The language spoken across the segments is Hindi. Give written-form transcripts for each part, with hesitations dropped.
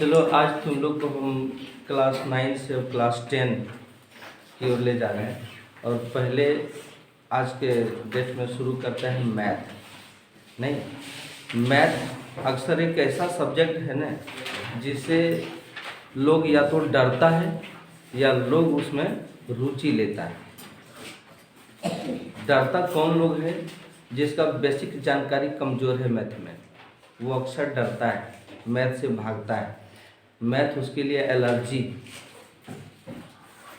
चलो आज तुम लोग को हम क्लास 9 से क्लास 10 की ओर ले जा रहे हैं। और पहले आज के डेट में शुरू करते हैं मैथ। नहीं, मैथ अक्सर एक ऐसा सब्जेक्ट है ना जिससे लोग या तो डरता है या लोग उसमें रुचि लेता है। डरता कौन लोग है? जिसका बेसिक जानकारी कमज़ोर है मैथ में, वो अक्सर डरता है, मैथ से भागता है। मैथ उसके लिए एलर्जी।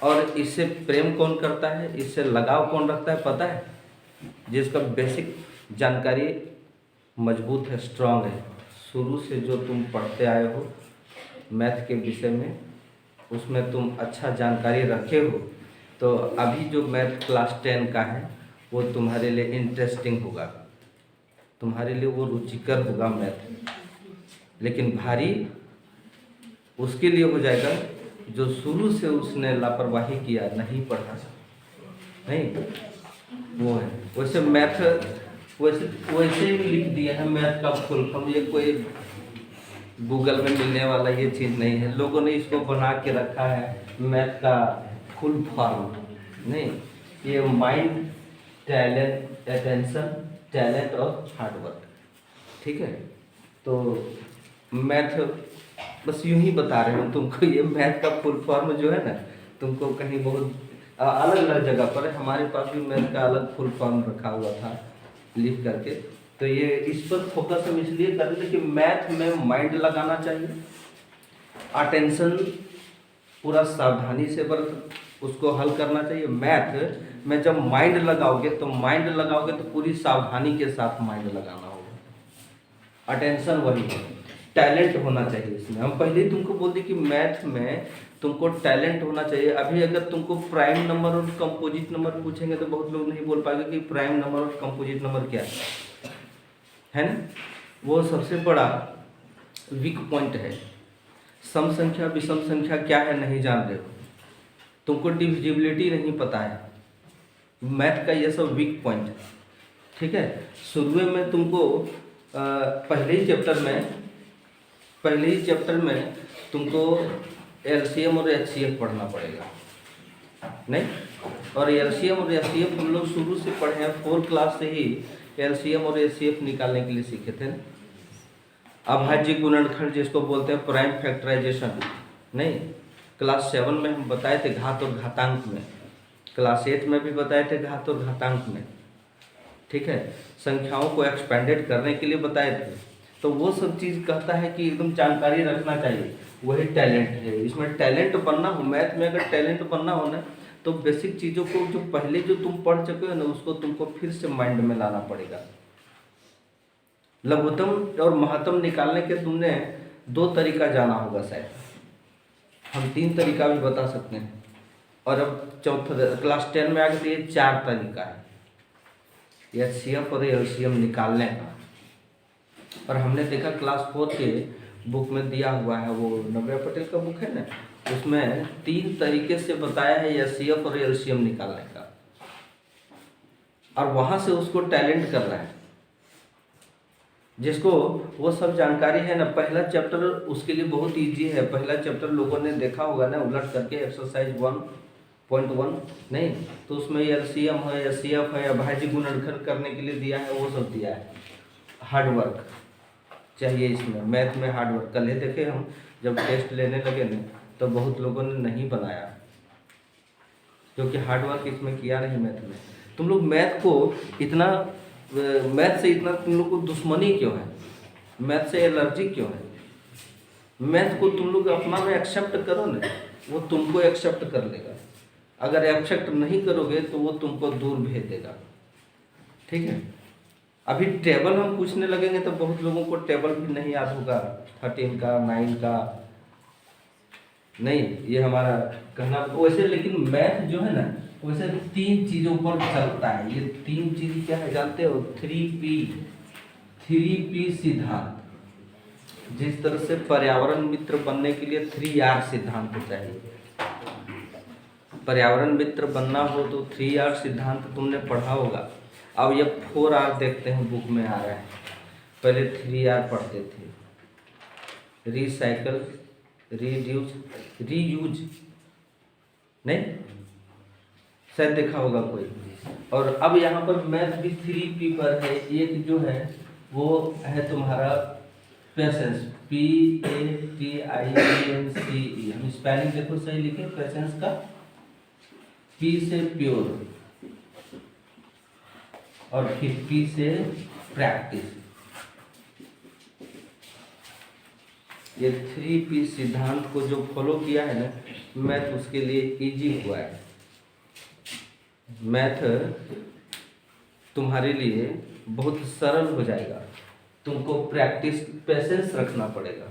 और इससे प्रेम कौन करता है, इससे लगाव कौन रखता है पता है? जिसका बेसिक जानकारी मजबूत है, स्ट्रांग है, शुरू से जो तुम पढ़ते आए हो मैथ के विषय में, उसमें तुम अच्छा जानकारी रखे हो, तो अभी जो मैथ क्लास 10 का है वो तुम्हारे लिए इंटरेस्टिंग होगा, तुम्हारे लिए वो रुचिकर होगा मैथ। लेकिन भारी उसके लिए हो जाएगा जो शुरू से उसने लापरवाही किया, नहीं पढ़ा, नहीं वो है। वैसे मैथ वैसे ही लिख दिया है मैथ का फुल फॉर्म, ये कोई गूगल में मिलने वाला ये चीज़ नहीं है। लोगों ने इसको बना के रखा है मैथ का फुल फॉर्म। नहीं, ये माइंड, टैलेंट, अटेंशन, टैलेंट और हार्डवर्क। ठीक है, तो मैथ बस यूं ही बता रहे हूँ तुमको। ये मैथ का फुल फॉर्म जो है ना, तुमको कहीं बहुत अलग अलग जगह पर है, हमारे पास भी मैथ का अलग फुल फॉर्म रखा हुआ था लिख करके। तो ये इस पर फोकस हम इसलिए कर रहे थे कि मैथ में माइंड लगाना चाहिए, अटेंशन पूरा सावधानी से उसको हल करना चाहिए। मैथ में जब माइंड लगाओगे तो पूरी सावधानी के साथ माइंड लगाना होगा। अटेंशन वही है, टैलेंट होना चाहिए इसमें। हम पहले ही तुमको बोल दी कि मैथ में तुमको टैलेंट होना चाहिए। अभी अगर तुमको प्राइम नंबर और कंपोजिट नंबर पूछेंगे तो बहुत लोग नहीं बोल पाएंगे कि प्राइम नंबर और कंपोजिट नंबर क्या है ना। वो सबसे बड़ा वीक पॉइंट है। सम संख्या विषम संख्या क्या है नहीं जान रहे हो, तुमको डिविजिबिलिटी नहीं पता है, मैथ का ये सब वीक पॉइंट है। ठीक है, शुरू में तुमको पहले ही चैप्टर में तुमको एलसीएम और एचसीएफ पढ़ना पड़ेगा। नहीं, और एलसीएम और एचसीएफ हम लोग शुरू से पढ़े हैं, 4 क्लास से ही एलसीएम और एचसीएफ निकालने के लिए सीखे थे। अभाज्य गुणनखंड जिसको बोलते हैं प्राइम फैक्टराइजेशन। नहीं, क्लास 7 में हम बताए थे घात और घातांक में, क्लास 8 में भी बताए थे घात और घातांक में। ठीक है, संख्याओं को एक्सपेंडेड करने के लिए बताए थे। तो वो सब चीज़ कहता है कि एकदम जानकारी रखना चाहिए, वही टैलेंट है। इसमें टैलेंट बनना हो, मैथ में अगर टैलेंट बनना हो ना, तो बेसिक चीज़ों को जो पहले जो तुम पढ़ चुके हो ना, उसको तुमको फिर से माइंड में लाना पड़ेगा। लघुत्तम और महत्तम निकालने के तुमने 2 तरीका जाना होगा शायद, हम 3 तरीका भी बता सकते हैं। और अब चौथा क्लास 10 में आगे तो ये 4 तरीका है एचसीएफ और एलसीएम निकालने का। और हमने देखा क्लास 4 के बुक में दिया हुआ है, वो नव्या पटेल का बुक है ना, उसमें 3 तरीके से बताया है एचसीएफ और एलसीएम निकालने का, और वहाँ से उसको टैलेंट कर रहा है। जिसको वो सब जानकारी है ना, पहला चैप्टर उसके लिए बहुत इजी है। पहला चैप्टर लोगों ने देखा होगा ना, उलट करके एक्सरसाइज 1.1। नहीं, तो उसमें एलसीएम है, एचसीएफ है, अभाज्य गुणनखंड करने के लिए दिया है, वो सब दिया है। हार्डवर्क चाहिए इसमें, मैथ में हार्डवर्क। कल ही देखे हम जब टेस्ट लेने लगे ना, तो बहुत लोगों ने नहीं बनाया क्योंकि हार्डवर्क इसमें किया नहीं मैथ में। तुम लोग मैथ से इतना तुम लोग को दुश्मनी क्यों है, मैथ से एलर्जी क्यों है? मैथ को तुम लोग अपना में एक्सेप्ट करो ना, वो तुमको एक्सेप्ट कर लेगा। अगर एक्सेप्ट नहीं करोगे तो वो तुमको दूर भेज देगा। ठीक है, अभी टेबल हम पूछने लगेंगे तो बहुत लोगों को टेबल भी नहीं याद होगा, 13 का, 9 का। नहीं, ये हमारा कहना वैसे, लेकिन मैथ जो है ना, वैसे 3 चीज़ों पर चलता है। ये 3 चीज़ क्या है जानते हो? 3P सिद्धांत। जिस तरह से पर्यावरण मित्र बनने के लिए 3R सिद्धांत चाहिए, पर्यावरण मित्र बनना हो तो 3R सिद्धांत तुमने पढ़ा होगा। अब ये 4R देखते हैं, बुक में आ रहा है। पहले 3R पढ़ते थे, रिसाइकल, रिड्यूस, रीयूज नहीं, शायद देखा होगा कोई। और अब यहाँ पर मैथ भी 3P पर है। एक जो है वो है तुम्हारा पेशेंस, PATIENCE। हम स्पेलिंग देखो सही लिखे पेशेंस का, P से प्योर और फिर P से प्रैक्टिस। ये 3P सिद्धांत को जो फॉलो किया है ना, मैथ उसके लिए इजी हुआ है। मैथ तुम्हारे लिए बहुत सरल हो जाएगा। तुमको प्रैक्टिस, पेशेंस रखना पड़ेगा,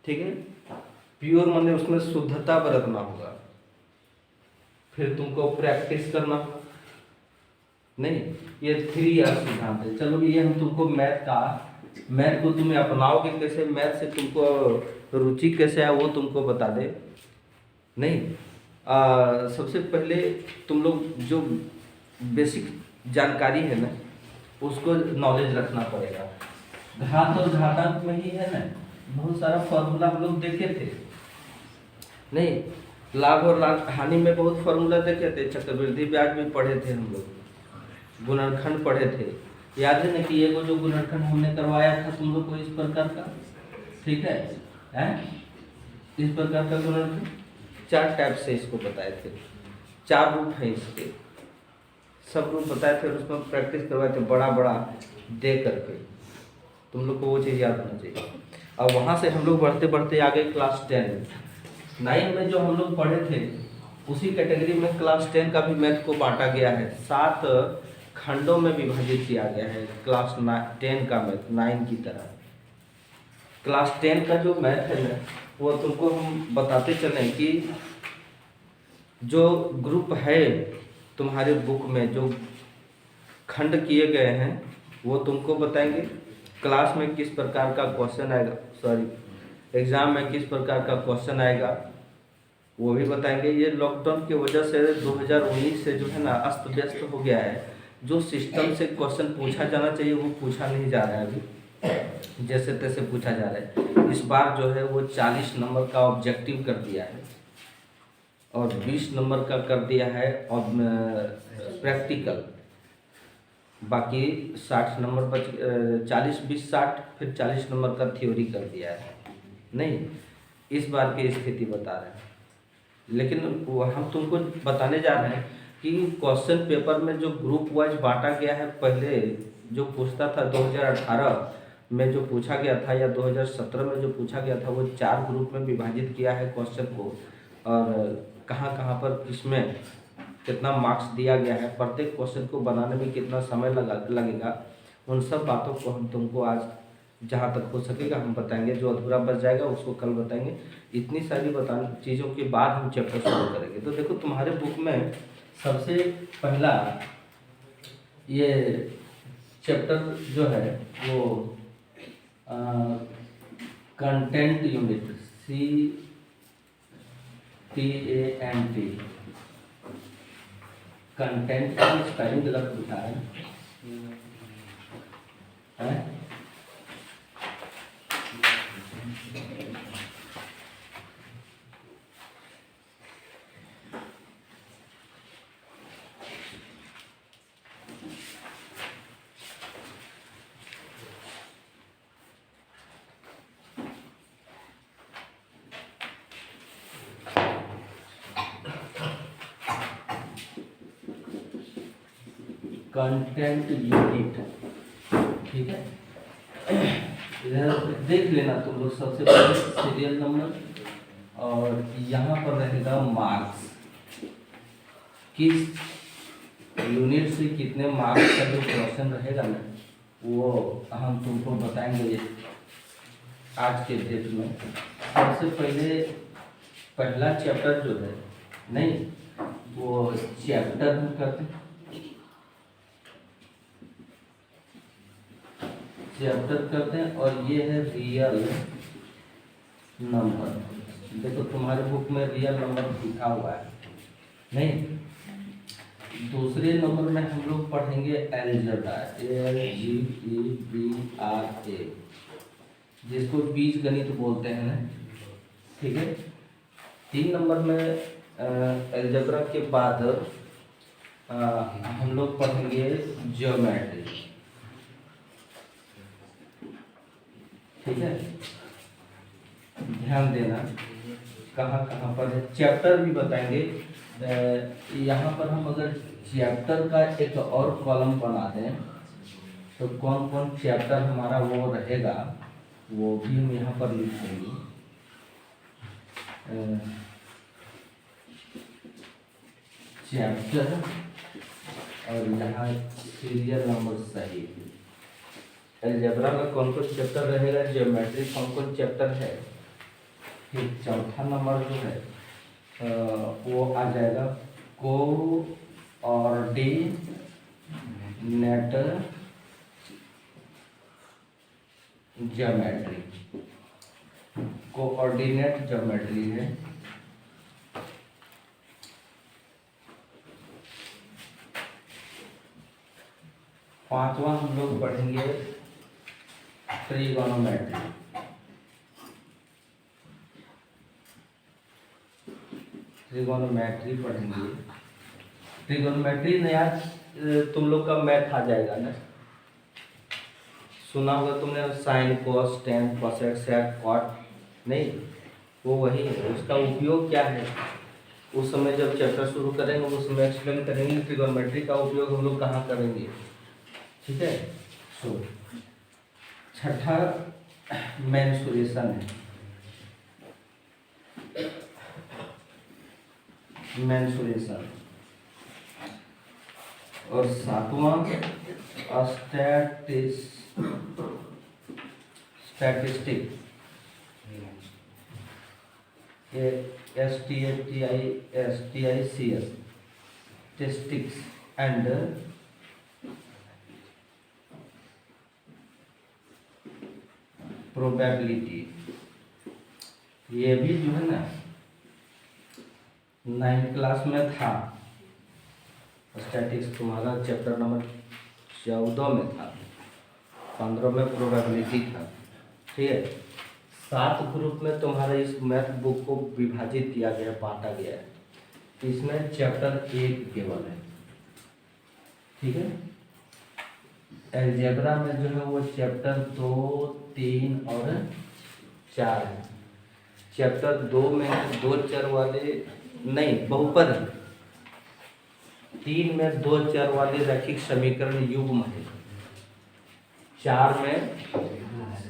ठीक है। प्योर माने उसमें शुद्धता बरतना होगा, फिर तुमको प्रैक्टिस करना होगा। नहीं, ये 3R सिद्धांत है। चलो ये हम तुमको मैथ को तुम्हें अपनाओगे कैसे, मैथ से तुमको रुचि कैसे है वो तुमको बता दे। नहीं, सबसे पहले तुम लोग जो बेसिक जानकारी है ना उसको नॉलेज रखना पड़ेगा। घात और घातांक में ही है ना, बहुत सारा फॉर्मूला हम लोग देखे थे। नहीं, लाभ और हानि में बहुत फॉर्मूला देखे थे। चक्रवृद्धि ब्याज भी पढ़े थे हम लोग, गुणनखंड पढ़े थे। याद है ना कि ये वो जो गुणनखंड हमने करवाया था तुम लोग को इस प्रकार का, ठीक है, इस प्रकार का गुणनखंड 4 टाइप से इसको बताए थे। 4 रूप हैं इसके, सब रूप बताए थे और उसमें प्रैक्टिस करवाए थे बड़ा बड़ा दे करके। तुम लोग को वो चीज़ याद होना चाहिए। और वहाँ से हम लोग बढ़ते बढ़ते आ गए क्लास 10 9 में जो हम लोग पढ़े थे उसी कैटेगरी में क्लास 10 का भी मैथ को बांटा गया है। 7 खंडों में विभाजित किया गया है क्लास 10 का मैथ, 9 की तरह। क्लास 10 का जो मैथ है ना वो तुमको हम बताते चलें कि जो ग्रुप है तुम्हारे बुक में जो खंड किए गए हैं वो तुमको बताएंगे। क्लास में किस प्रकार का क्वेश्चन आएगा, एग्ज़ाम में किस प्रकार का क्वेश्चन आएगा वो भी बताएंगे। ये लॉकडाउन की वजह से 2019 से जो है ना अस्त व्यस्त हो गया है। जो सिस्टम से क्वेश्चन पूछा जाना चाहिए वो पूछा नहीं जा रहा है, अभी जैसे तैसे पूछा जा रहा है। इस बार जो है वो 40 नंबर का ऑब्जेक्टिव कर दिया है और 20 नंबर का कर दिया है और प्रैक्टिकल। बाकी 60 नंबर बच, 40 20 60 फिर 40 नंबर का थ्योरी कर दिया है। नहीं, इस बार की स्थिति बता रहे हैं। लेकिन हम तुमको बताने जा रहे हैं कि क्वेश्चन पेपर में जो ग्रुप वाइज बांटा गया है, पहले जो पूछता था 2018 में जो पूछा गया था या 2017 में जो पूछा गया था, वो 4 ग्रुप में विभाजित किया है क्वेश्चन को। और कहाँ कहाँ पर किसमें कितना मार्क्स दिया गया है, प्रत्येक क्वेश्चन को बनाने में कितना समय लगेगा, उन सब बातों को हम तुमको आज जहाँ तक हो सकेगा हम बताएंगे। जो अधूरा बच जाएगा उसको कल बताएंगे। इतनी सारी चीज़ों के बाद हम चैप्टर शुरू करेंगे। तो देखो तुम्हारे बुक में सबसे पहला ये चैप्टर जो है वो कंटेंट यूनिट, CTANT, कंटेंट का स्पेलिंग गलत लिखा है, कंटेंट यूनिट, ठीक है। इधर देख लेना तुम लोग। सबसे पहले सीरियल नंबर और यहाँ पर रहेगा मार्क्स, किस यूनिट से कितने मार्क्स का जो क्वेश्चन रहेगा ना वो हम तुमको बताएंगे आज के डेट में। सबसे पहले पहला चैप्टर जो है, नहीं वो चैप्टर हम करते हैं, चैप्टर करते हैं। और ये है रियल नंबर। देखो तुम्हारे बुक में रियल नंबर लिखा हुआ है। नहीं, दूसरे नंबर में हम लोग पढ़ेंगे अलजेब्रा, ALGEBRA, जिसको बीज गणित बोलते हैं ना। ठीक है। 3 नंबर में अलजेब्रा के बाद हम लोग पढ़ेंगे ज्योमेट्री। ठीक है, ध्यान देना कहाँ कहाँ पर है, चैप्टर भी बताएंगे। यहाँ पर हम अगर चैप्टर का एक और कॉलम बना दें तो कौन कौन चैप्टर हमारा वो रहेगा वो भी हम यहाँ पर लिख देंगे। चैप्टर और यहाँ सीरियल नंबर सही। अलजेब्रा में कौन कौन चैप्टर रहेगा, ज्योमेट्री कौन कौन चैप्टर है। फिर चौथा नंबर जो है वो आ जाएगा कोऑर्डिनेट ज्योमेट्री। कोऑर्डिनेट ज्योमेट्री है। पांचवा हम लोग पढ़ेंगे ट्रिगोनोमेट्री। ट्रिगोनोमेट्री पढ़ेंगे। ट्रिगोनोमेट्री नया तुम लोग का मैथ आ जाएगा ना। सुना होगा तुमने sine cos tan cosec sec cot, नहीं वो वही है। उसका उपयोग क्या है उस समय जब चैप्टर शुरू करेंगे उस समय एक्सप्लेन करेंगे ट्रिगोनोमेट्री का उपयोग हम लोग कहाँ करेंगे। ठीक है। सो छठा मेंसुरेशन है। मेंसुरेशन और सातवां स्टैटिस्टिक स्टैटिस्टिक्स एंड प्रोबेबिलिटी। ये भी जो है ना 9th क्लास में था। स्टैटिक्स तुम्हारा चैप्टर नंबर 14 में था, 15 में प्रोबेबिलिटी था। ठीक है। 7 ग्रुप में तुम्हारा इस मैथ बुक को विभाजित किया गया, बांटा गया है। इसमें चैप्टर 1 केवल है। ठीक है। अलजेब्रा में जो है वो चैप्टर 2, 3 और 4 है। चैप्टर 2 में 2 चर वाले नहीं बहुपद है। 3 में 2 चर वाले रैखिक समीकरण युग्म है। 4 में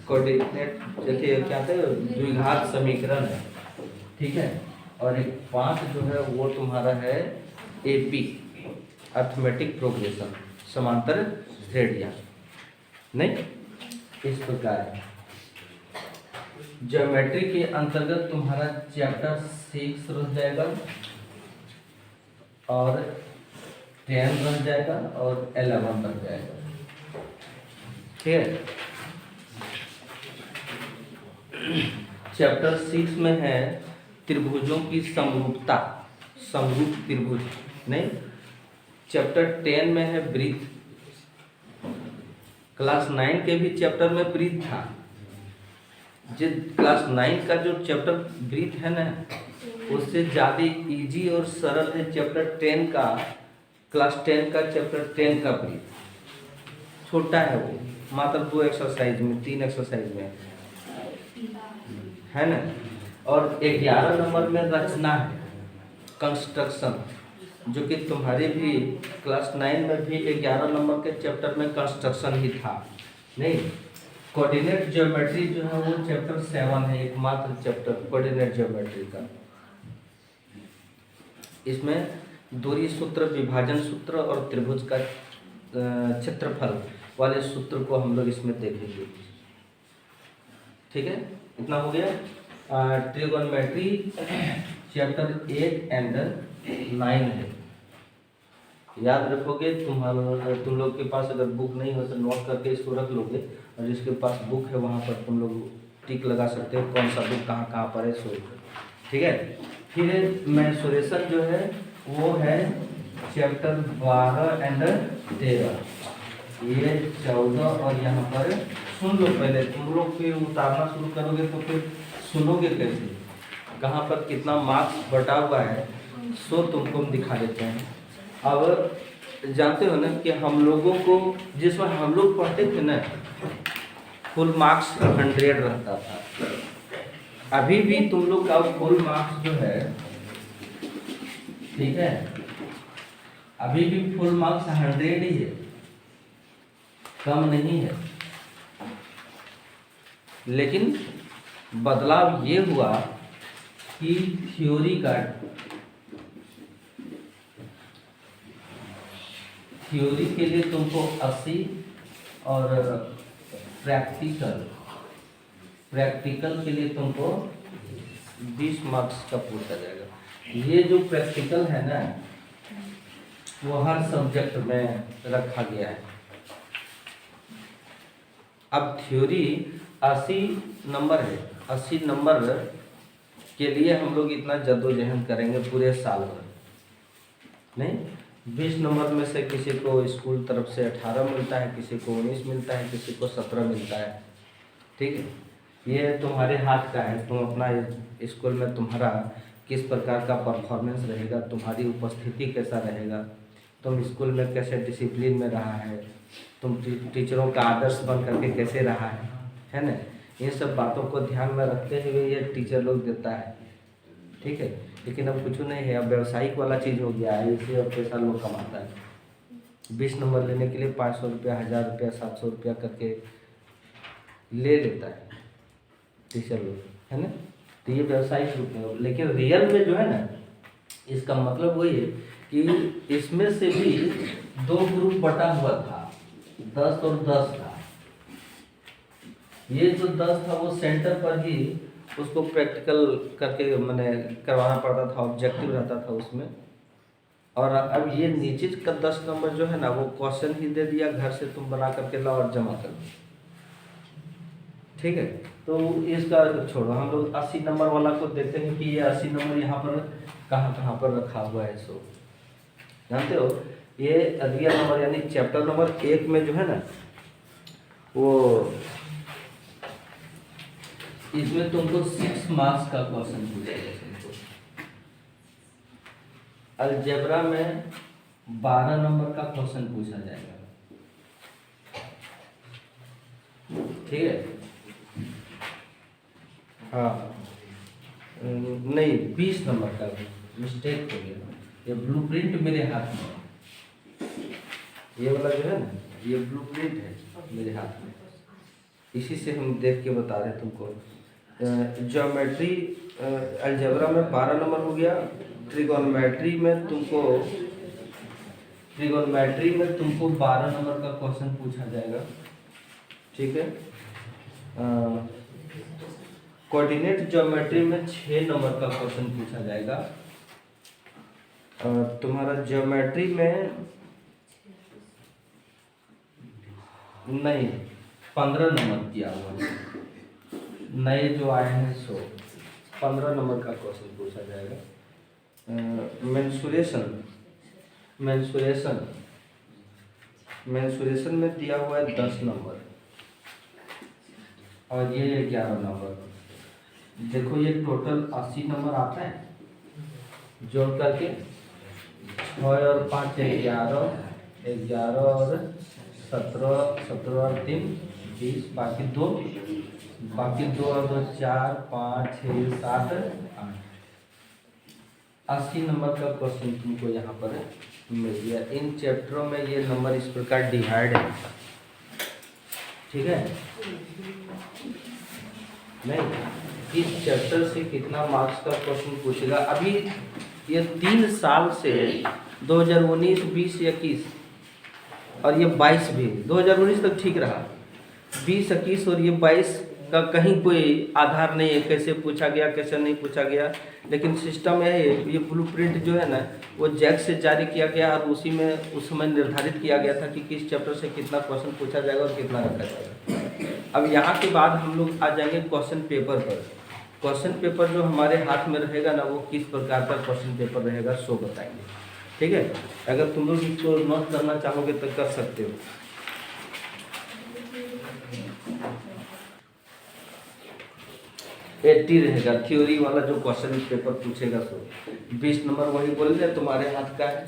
कोऑर्डिनेट देखिए क्या थे द्विघात समीकरण है। ठीक है। और एक 5 जो है वो तुम्हारा है एपी अर्थमेटिक प्रोग्रेशन, समांतर श्रेणियां। नहीं इस प्रकार है। ज्योमेट्री के अंतर्गत तुम्हारा चैप्टर 6 रह जाएगा और 10 रह जाएगा और 11 रह जाएगा। ठीक है। चैप्टर 6 में है त्रिभुजों की समरूपता, समरूप त्रिभुज। नहीं चैप्टर 10 में है वृत्त। क्लास 9 के भी चैप्टर में वृत्त था। जिस क्लास 9 का जो चैप्टर वृत्त है ना उससे ज़्यादा इजी और सरल है चैप्टर 10 का। क्लास 10 का चैप्टर 10 का वृत्त छोटा है, वो मात्र 2 एक्सरसाइज में 3 एक्सरसाइज में है ना। और 11 नंबर में रचना है, कंस्ट्रक्शन, जो कि तुम्हारे भी क्लास 9 में भी 11 नंबर के चैप्टर में कंस्ट्रक्शन ही था। नहीं कोऑर्डिनेट ज्योमेट्री जो है वो चैप्टर 7 है, एकमात्र चैप्टर कोऑर्डिनेट ज्योमेट्री का। इसमें दूरी सूत्र, विभाजन सूत्र और त्रिभुज का क्षेत्रफल वाले सूत्र को हम लोग इसमें देखेंगे। ठीक है, इतना हो गया। ट्रिगोनोमेट्री चैप्टर 8 एंड 9 है। याद रखोगे। तुम लोग के पास अगर बुक नहीं हो तो नोट करके इसको रख लोगे, और जिसके पास बुक है वहाँ पर तुम लोग टिक लगा सकते हो कौन सा बुक कहाँ कहाँ पर है सो। ठीक है। फिर मेंसुरेशन जो है वो है चैप्टर 12 एंड 13। ये 14 और यहाँ पर सुन लो पहले। तुम लोग फिर उतारना शुरू करोगे तो फिर सुनोगे कैसे। कहाँ पर कितना मार्क्स बटा हुआ है सो तुमको हम दिखा देते हैं। अब जानते हो ना कि हम लोगों को जिसमें हम लोग पढ़ते थे ना फुल मार्क्स 100 रहता था। अभी भी तुम लोग का फुल मार्क्स जो है, ठीक है, अभी भी फुल मार्क्स 100 ही है, कम नहीं है। लेकिन बदलाव ये हुआ कि थ्योरी के लिए तुमको 80 और प्रैक्टिकल के लिए तुमको 20 मार्क्स का पूछा जाएगा। ये जो प्रैक्टिकल है ना वो हर सब्जेक्ट में रखा गया है। अब थ्योरी 80 नंबर है, 80 नंबर के लिए हम लोग इतना जद्दोजहद करेंगे पूरे साल भर नहीं। 20 नंबर में से किसी को स्कूल तरफ से 18 मिलता है, किसी को 19 मिलता है, किसी को 17 मिलता है, ठीक है। ये तुम्हारे हाथ का है, तुम अपना स्कूल में तुम्हारा किस प्रकार का परफॉर्मेंस रहेगा, तुम्हारी उपस्थिति कैसा रहेगा, तुम स्कूल में कैसे डिसिप्लिन में रहा है, तुम टीचरों का आदर्श बन करके कैसे रहा है ना। ये सब बातों को ध्यान में रखते हुए ये टीचर लोग देता है, ठीक है। लेकिन अब कुछ नहीं है, अब व्यवसायिक वाला चीज़ हो गया है, इससे अब पैसा लोग कमाता है। 20 नंबर लेने के लिए 500 रुपया, 1000 रुपया, 700 रुपया करके ले लेता है टीचर लोग, है ना। तो ये व्यवसायिक रूप में, लेकिन रियल में जो है ना इसका मतलब वही है कि इसमें से भी 2 ग्रुप बटा हुआ था, 10 और 10 था। ये जो 10 था वो सेंटर पर ही उसको प्रैक्टिकल करके मैंने करवाना पड़ता था, ऑब्जेक्टिव रहता था उसमें। और अब ये नीचे का 10 नंबर जो है ना वो क्वेश्चन ही दे दिया, घर से तुम बना करके लाओ और जमा कर दो, ठीक है। तो इसका छोड़ो, हम लोग 80 नंबर वाला को देखते हैं कि ये 80 नंबर यहाँ पर कहाँ पर रखा हुआ है। सो जानते हो ये रियल नंबर यानी चैप्टर नंबर 1 में जो है ना वो इसमें तुमको 6 मार्क्स का क्वेश्चन पूछेगा। अलजेब्रा में 12 नंबर का क्वेश्चन पूछा जाएगा, ठीक है। हाँ नहीं 20 नंबर का मिस्टेक हो गया, ये ब्लूप्रिंट मेरे हाथ में, ये वाला जो है ना ये ब्लूप्रिंट है मेरे हाथ में, इसी से हम देख के बता रहे तुमको। ज्योमेट्री अलजेब्रा में 12 नंबर हो गया। ट्रिगोनोमेट्री में तुमको 12 नंबर का क्वेश्चन पूछा जाएगा, ठीक है। कोऑर्डिनेट ज्योमेट्री में 6 नंबर का क्वेश्चन पूछा जाएगा। तुम्हारा ज्योमेट्री में नहीं 15 नंबर किया हुआ, नए जो आए हैं सो 15 नंबर का क्वेश्चन पूछा जाएगा। मेंसुरेशन में दिया हुआ है 10 नंबर और ये 11 नंबर। देखो ये टोटल 80 नंबर आता है, जोड़ करके 6 और 5 11, 11 और 17, 17 और 3 20, बाकी 2 और 2 4 5 6 7 8। 80 नंबर का क्वेश्चन तुमको यहाँ पर मिल गया। इन चैप्टरों में ये नंबर इस प्रकार डिवाइड है, ठीक है। नहीं इस चैप्टर से कितना मार्क्स का क्वेश्चन पूछेगा। अभी ये 3 साल से 2019, 20, 21 और ये 22 भी, 2019 तक ठीक रहा, 20, 21 और ये 22 का कहीं कोई आधार नहीं है, कैसे पूछा गया कैसे नहीं पूछा गया। लेकिन सिस्टम है ये ब्लूप्रिंट जो है ना वो जैक से जारी किया गया और उसी में उस समय निर्धारित किया गया था कि किस चैप्टर से कितना क्वेश्चन पूछा जाएगा और कितना रखा जाएगा। अब यहाँ के बाद हम लोग आ जाएंगे क्वेश्चन पेपर पर। क्वेश्चन पेपर जो हमारे हाथ में रहेगा ना वो किस प्रकार का क्वेश्चन पेपर रहेगा सो बताएंगे, ठीक है। अगर तुम लोग इसको नोट करना चाहोगे तो कर सकते हो। 80 रहेगा। थ्योरी वाला जो क्वेश्चन पेपर पूछेगा सो 20 नंबर वही बोल रहे तुम्हारे हाथ का है।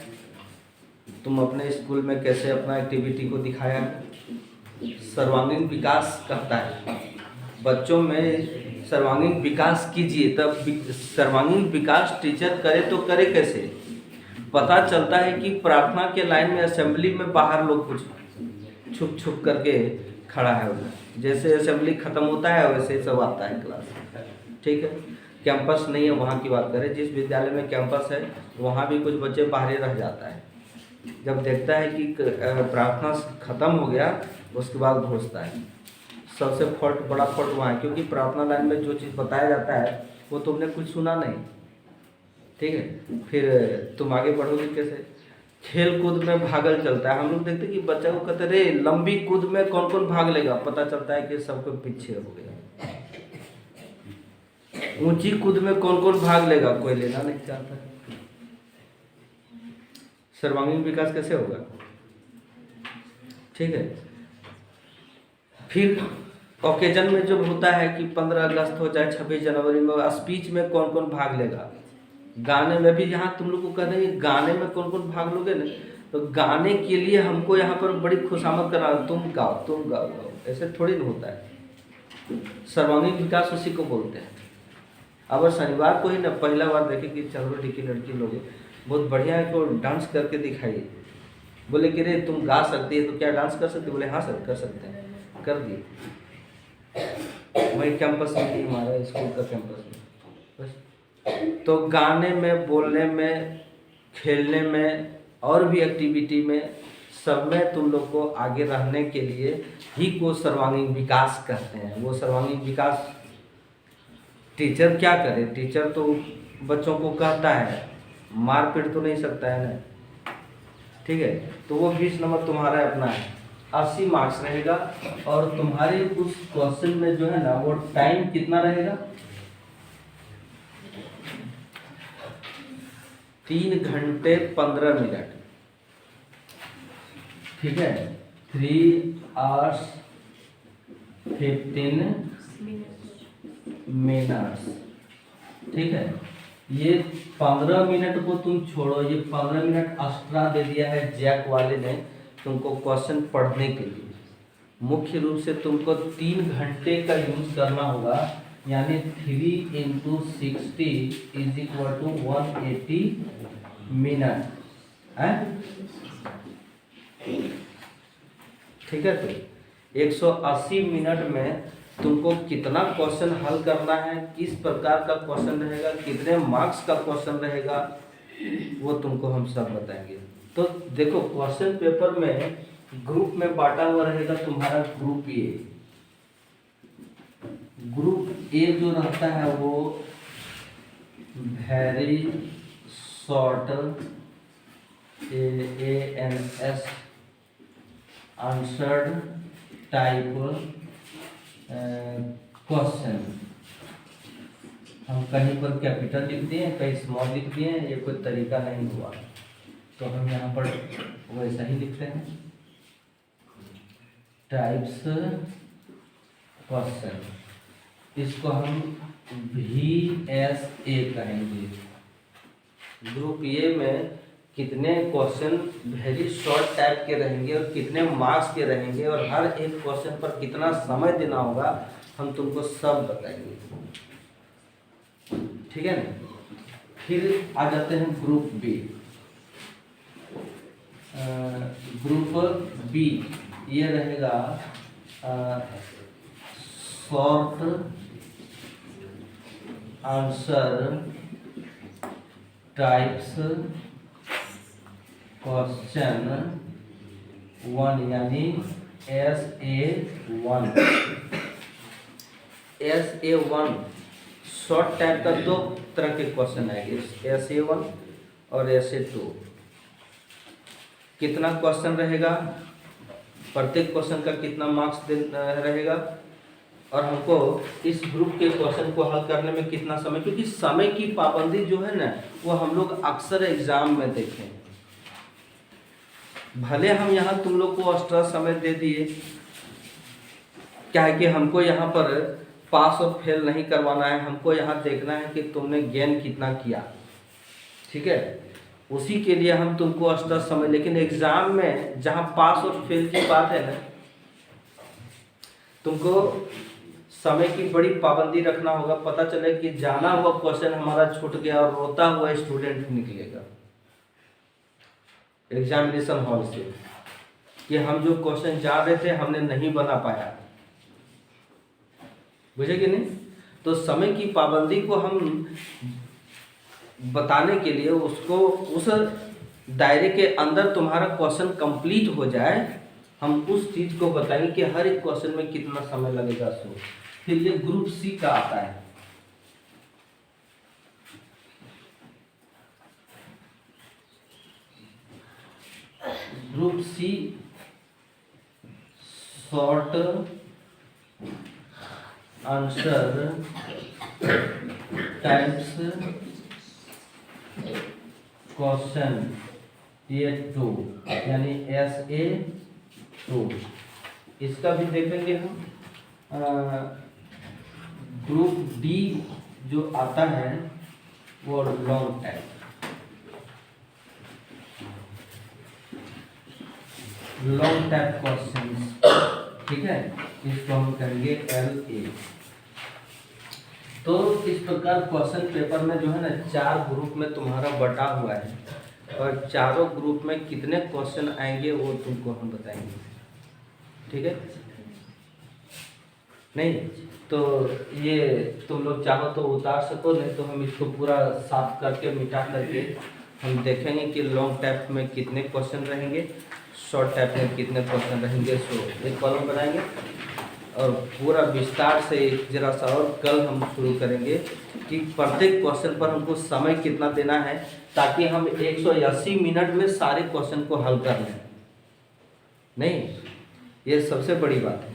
तुम अपने स्कूल में कैसे अपना एक्टिविटी को दिखाया है। सर्वांगीण विकास कहता है बच्चों में सर्वांगीण विकास कीजिए, तब सर्वांगीण विकास टीचर करे तो करे कैसे। पता चलता है कि प्रार्थना के लाइन में असेंबली में बाहर लोग कुछ छुप छुप करके खड़ा है उधर, जैसे असेंबली खत्म होता है वैसे सब आता है क्लास, ठीक है। कैंपस नहीं है वहाँ की बात करें, जिस विद्यालय में कैंपस है वहाँ भी कुछ बच्चे बाहर रह जाता है, जब देखता है कि प्रार्थना खत्म हो गया उसके बाद घुसता है। सबसे फॉल्ट बड़ा फॉल्ट वहाँ है, क्योंकि प्रार्थना लाइन में जो चीज़ बताया जाता है वो तुमने कुछ सुना नहीं, ठीक है। फिर तुम आगे बढ़ोगे कैसे। खेल कूद में भागल चलता है, हम लोग देखते कि बच्चा को कहते रे लंबी कूद में कौन कौन भाग लेगा, पता चलता है कि सबको पीछे हो गया। ऊंची कूद में कौन कौन भाग लेगा, कोई लेना नहीं चाहता। सर्वांगीण विकास कैसे होगा, ठीक है। फिर ओकेजन में जब होता है कि 15 अगस्त हो चाहे 26 जनवरी में, स्पीच में कौन कौन भाग लेगा। गाने में भी यहाँ तुम लोग को कह रहे हैं गाने में कौन कौन भाग लोगे ना, तो गाने के लिए हमको यहाँ पर बड़ी खुशामद करना, तुम गाओ, ऐसे थोड़ी ना होता है। सर्वांगीण विकास उसी को बोलते हैं। अब शनिवार को ही ना पहला बार देखे कि चलो की लड़की लोग बहुत बढ़िया है, को डांस करके दिखाइए। बोले कि रे तुम गा सकती है तो क्या डांस कर सकते, बोले हाँ सर कर सकते हैं, कर दिए। वही कैंपस में ही, हमारा स्कूल का कैंपस में बस। तो गाने में, बोलने में, खेलने में और भी एक्टिविटी में सब में तुम लोग को आगे रहने के लिए ही को सर्वांगीण विकास कहते हैं। वो सर्वांगीण विकास टीचर क्या करे, टीचर तो बच्चों को कहता है, मार पीट तो नहीं सकता है ना, ठीक है। तो वो 20 नंबर तुम्हारा अपना है, 80 मार्क्स रहेगा। और तुम्हारे उस क्वेश्चन में जो है ना वो टाइम कितना रहेगा, 3 घंटे 15 मिनट, ठीक है। 3 hours 15 मिनट्स, ठीक है। ये 15 मिनट को तुम छोड़ो, ये 15 मिनट एक्स्ट्रा दे दिया है जैक वाले ने तुमको क्वेश्चन पढ़ने के लिए। मुख्य रूप से तुमको 3 घंटे का यूज करना होगा, यानी 3 × 60 = 180 मिनट है, ठीक है। तो 180 मिनट में तुमको कितना क्वेश्चन हल करना है, किस प्रकार का क्वेश्चन रहेगा, कितने मार्क्स का क्वेश्चन रहेगा, वो तुमको हम सब बताएंगे। तो देखो क्वेश्चन पेपर में ग्रुप में बांटा हुआ रहेगा तुम्हारा ग्रुप ए। ग्रुप ए जो रहता है वो very short ANS answered type question. हम कहीं पर कैपिटल लिख दिए, कहीं स्मॉल लिख दिए, ये कोई तरीका नहीं हुआ, तो हम यहाँ पर वैसा ही लिखते हैं, टाइप्स क्वेश्चन। इसको हम VSA कहेंगे। ग्रुप ए में कितने क्वेश्चन वेरी शॉर्ट टाइप के रहेंगे और कितने मार्क्स के रहेंगे और हर एक क्वेश्चन पर कितना समय देना होगा, हम तुमको सब बताएंगे, ठीक है ना। फिर आ जाते हैं ग्रुप बी। ग्रुप बी ये रहेगा शॉर्ट आंसर टाइप्स क्वेश्चन 1, यानी SA1। SA1 शॉर्ट टाइप का 2 तरह के क्वेश्चन आएंगे, SA1 और SA2। कितना क्वेश्चन रहेगा, प्रत्येक क्वेश्चन का कितना मार्क्स रहेगा, और हमको इस ग्रुप के क्वेश्चन को हल करने में कितना समय, क्योंकि समय की पाबंदी जो है ना वो हम लोग अक्सर एग्जाम में देखें। भले हम यहाँ तुम लोग को एक्स्ट्रा समय दे दिए, क्या है कि हमको यहाँ पर पास और फेल नहीं करवाना है, हमको यहाँ देखना है कि तुमने गेन कितना किया, ठीक है। उसी के लिए हम तुमको एक्स्ट्रा समय, लेकिन एग्जाम में जहाँ पास और फेल की बात है ना, तुमको समय की बड़ी पाबंदी रखना होगा। पता चले कि जाना हुआ क्वेश्चन हमारा छूट गया और रोता हुआ स्टूडेंट निकलेगा एग्जामिनेशन हॉल से कि हम जो क्वेश्चन जा रहे थे हमने नहीं बना पाया, बुझे कि नहीं। तो समय की पाबंदी को हम बताने के लिए उसको उस दायरे के अंदर तुम्हारा क्वेश्चन कंप्लीट हो जाए, हम उस चीज को बताएंगे कि हर एक क्वेश्चन में कितना समय लगेगा। सो फिर ये ग्रुप सी का आता है। Group C short answer types question A2 यानी SA2, इसका भी देखेंगे हम। ग्रुप डी जो आता है वो long type, long type questions, ठीक है, इसको हम कहेंगे LA। तो इस प्रकार क्वेश्चन पेपर में जो है ना 4 ग्रुप में तुम्हारा बटा हुआ है, और चारों ग्रुप में कितने क्वेश्चन आएंगे वो तुमको हम बताएंगे, ठीक है। नहीं तो ये तुम लोग चाहो तो उतार सको, नहीं तो हम इसको पूरा साफ करके मिटा करके हम देखेंगे कि लॉन्ग टाइप में कितने क्वेश्चन रहेंगे, शॉर्ट टाइप में कितने क्वेश्चन रहेंगे। सो एक कॉलम बनाएंगे और पूरा विस्तार से जरा सा और कल हम शुरू करेंगे कि प्रत्येक क्वेश्चन पर हमको समय कितना देना है, ताकि हम 180 मिनट में सारे क्वेश्चन को हल कर लें। नहीं, ये सबसे बड़ी बात है।